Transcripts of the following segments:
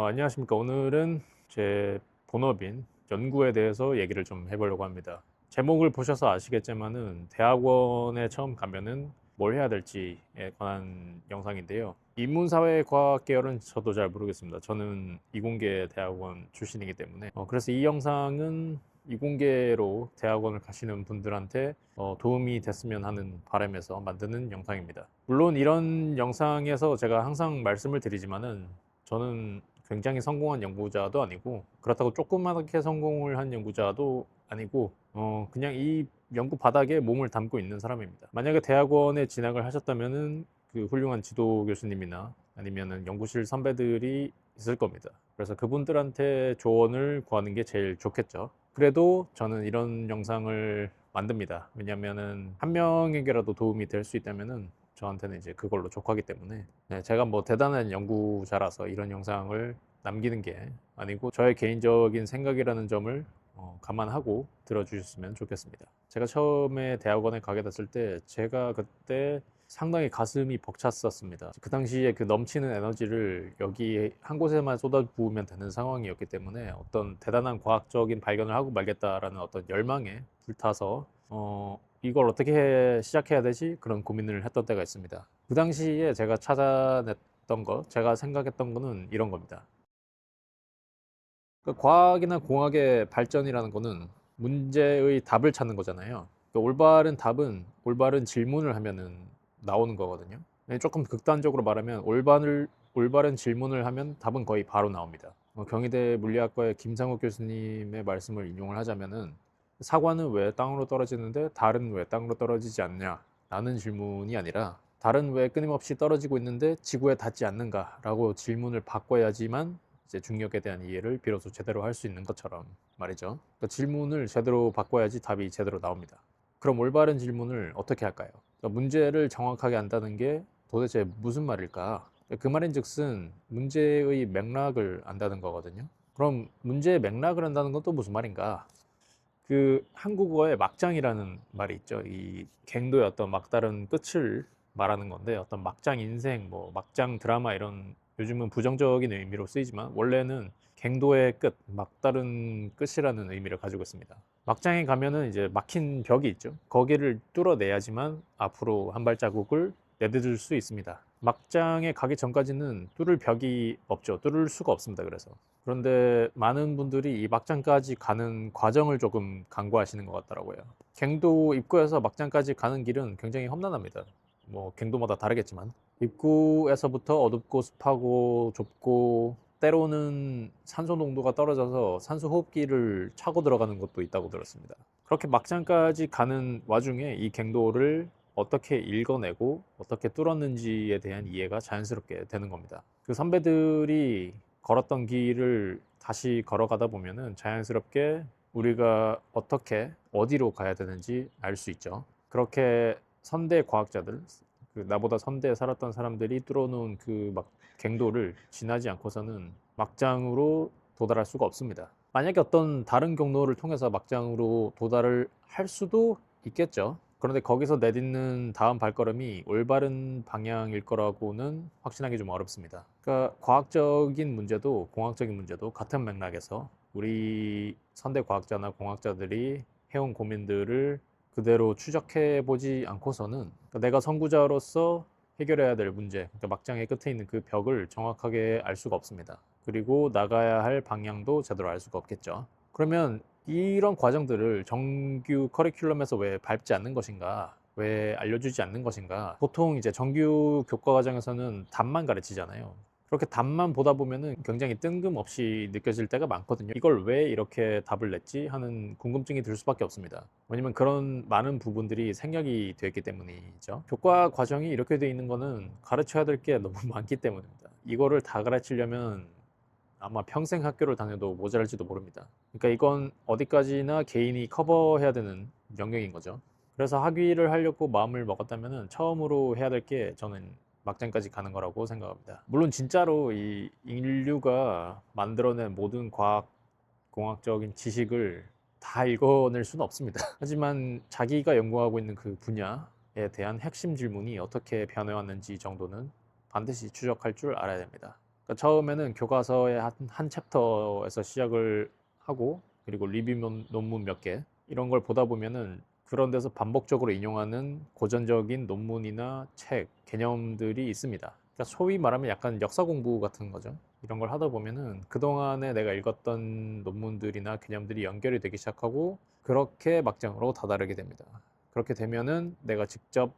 안녕하십니까. 오늘은 제 본업인 연구에 대해서 얘기를 좀 해보려고 합니다. 제목을 보셔서 아시겠지만은 대학원에 처음 가면은 뭘 해야 될지에 관한 영상인데요. 인문사회과학 계열은 저도 잘 모르겠습니다. 저는 이공계 대학원 출신이기 때문에 그래서 이 영상은 이공계로 대학원을 가시는 분들한테 도움이 됐으면 하는 바람에서 만드는 영상입니다. 물론 이런 영상에서 제가 항상 말씀을 드리지만은 저는 굉장히 성공한 연구자도 아니고 그렇다고 조그맣게 성공을 한 연구자도 아니고 그냥 이 연구 바닥에 몸을 담고 있는 사람입니다. 만약에 대학원에 진학을 하셨다면은 그 훌륭한 지도 교수님이나 아니면은 연구실 선배들이 있을 겁니다. 그래서 그분들한테 조언을 구하는 게 제일 좋겠죠. 그래도 저는 이런 영상을 만듭니다. 왜냐면은 한 명에게라도 도움이 될 수 있다면은 저한테는 이제 그걸로 족하기 때문에 제가 뭐 대단한 연구자라서 이런 영상을 남기는 게 아니고 저의 개인적인 생각이라는 점을 감안하고 들어주셨으면 좋겠습니다. 제가 처음에 대학원에 가게 됐을 때 제가 그때 상당히 가슴이 벅찼었습니다. 그 당시에 그 넘치는 에너지를 여기 한 곳에만 쏟아부으면 되는 상황이었기 때문에 어떤 대단한 과학적인 발견을 하고 말겠다라는 어떤 열망에 불타서 이걸 어떻게 시작해야 되지? 그런 고민을 했던 때가 있습니다. 그 당시에 제가 찾아냈던 거, 제가 생각했던 거는 이런 겁니다. 그 과학이나 공학의 발전이라는 거는 문제의 답을 찾는 거잖아요. 그 올바른 답은 올바른 질문을 하면은 나오는 거거든요. 조금 극단적으로 말하면 올바른 질문을 하면 답은 거의 바로 나옵니다. 경희대 물리학과의 김상욱 교수님의 말씀을 인용을 하자면은 사과는 왜 땅으로 떨어지는데 달은 왜 땅으로 떨어지지 않냐? 라는 질문이 아니라 달은 왜 끊임없이 떨어지고 있는데 지구에 닿지 않는가? 라고 질문을 바꿔야지만 이제 중력에 대한 이해를 비로소 제대로 할 수 있는 것처럼 말이죠. 그러니까 질문을 제대로 바꿔야지 답이 제대로 나옵니다. 그럼 올바른 질문을 어떻게 할까요? 그러니까 문제를 정확하게 안다는 게 도대체 무슨 말일까? 그 말인즉슨 문제의 맥락을 안다는 거거든요. 그럼 문제의 맥락을 안다는 건 또 무슨 말인가? 그 한국어에 막장이라는 말이 있죠. 이 갱도의 어떤 막다른 끝을 말하는 건데 어떤 막장 인생, 뭐 막장 드라마 이런 요즘은 부정적인 의미로 쓰이지만 원래는 갱도의 끝, 막다른 끝이라는 의미를 가지고 있습니다. 막장에 가면은 이제 막힌 벽이 있죠. 거기를 뚫어내야지만 앞으로 한 발자국을 내딛을 수 있습니다. 막장에 가기 전까지는 뚫을 벽이 없죠. 뚫을 수가 없습니다. 그래서. 그런데 많은 분들이 이 막장까지 가는 과정을 조금 간과하시는 것 같더라고요. 갱도 입구에서 막장까지 가는 길은 굉장히 험난합니다. 뭐 갱도마다 다르겠지만 입구에서부터 어둡고 습하고 좁고 때로는 산소 농도가 떨어져서 산소 호흡기를 차고 들어가는 곳도 있다고 들었습니다. 그렇게 막장까지 가는 와중에 이 갱도를 어떻게 읽어내고 어떻게 뚫었는지에 대한 이해가 자연스럽게 되는 겁니다. 그 선배들이 걸었던 길을 다시 걸어가다 보면은 자연스럽게 우리가 어떻게 어디로 가야 되는지 알 수 있죠. 그렇게 선대 과학자들, 그 나보다 선대에 살았던 사람들이 뚫어놓은 그 막 갱도를 지나지 않고서는 막장으로 도달할 수가 없습니다. 만약에 어떤 다른 경로를 통해서 막장으로 도달을 할 수도 있겠죠. 그런데 거기서 내딛는 다음 발걸음이 올바른 방향일 거라고는 확신하기 좀 어렵습니다. 그러니까 과학적인 문제도 공학적인 문제도 같은 맥락에서 우리 선대 과학자나 공학자들이 해온 고민들을 그대로 추적해 보지 않고서는 그러니까 내가 선구자로서 해결해야 될 문제, 그러니까 막장의 끝에 있는 그 벽을 정확하게 알 수가 없습니다. 그리고 나가야 할 방향도 제대로 알 수가 없겠죠. 그러면 이런 과정들을 정규 커리큘럼에서 왜 밟지 않는 것인가? 왜 알려주지 않는 것인가? 보통 이제 정규 교과 과정에서는 답만 가르치잖아요. 그렇게 답만 보다 보면은 굉장히 뜬금없이 느껴질 때가 많거든요. 이걸 왜 이렇게 답을 냈지? 하는 궁금증이 들 수밖에 없습니다. 왜냐면 그런 많은 부분들이 생략이 되었기 때문이죠. 교과 과정이 이렇게 돼 있는 거는 가르쳐야 될 게 너무 많기 때문입니다. 이거를 다 가르치려면 아마 평생 학교를 다녀도 모자랄지도 모릅니다. 그러니까 이건 어디까지나 개인이 커버해야 되는 영역인 거죠. 그래서 학위를 하려고 마음을 먹었다면 처음으로 해야 될 게 저는 막장까지 가는 거라고 생각합니다. 물론 진짜로 이 인류가 만들어낸 모든 과학, 공학적인 지식을 다 읽어낼 수는 없습니다. 하지만 자기가 연구하고 있는 그 분야에 대한 핵심 질문이 어떻게 변해왔는지 정도는 반드시 추적할 줄 알아야 됩니다. 그러니까 처음에는 교과서의 한 챕터에서 시작을 하고 그리고 리뷰 논문 몇 개 이런 걸 보다 보면은 그런 데서 반복적으로 인용하는 고전적인 논문이나 책, 개념들이 있습니다. 그러니까 소위 말하면 약간 역사 공부 같은 거죠. 이런 걸 하다 보면은 그동안에 내가 읽었던 논문들이나 개념들이 연결이 되기 시작하고 그렇게 막장으로 다다르게 됩니다. 그렇게 되면은 내가 직접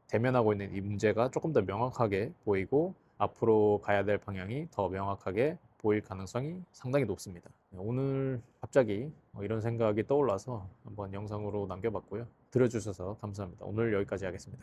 대면하고 있는 이 문제가 조금 더 명확하게 보이고 앞으로 가야 될 방향이 더 명확하게 보일 가능성이 상당히 높습니다. 오늘 갑자기 이런 생각이 떠올라서 한번 영상으로 남겨봤고요. 들어주셔서 감사합니다. 오늘 여기까지 하겠습니다.